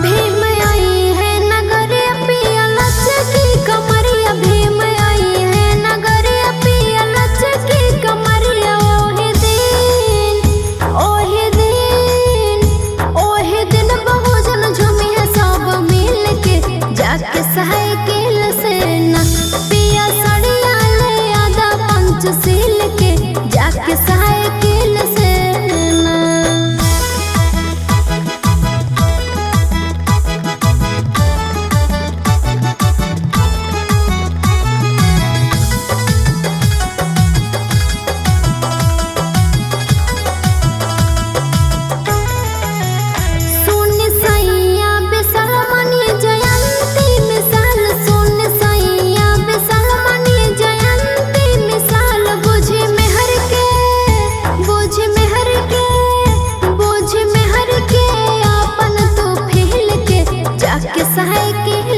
भीम आई है नगरिया पिया लचकी कमरिया, भीम आई है नगरिया पिया लचकी कमरिया। ओहे दिन बहुजन झूमी है सब मिल के, जाके साइकिल से न पिया सड़िया ले आधा पंचशील के, जाके साइकिल से न। साइकिल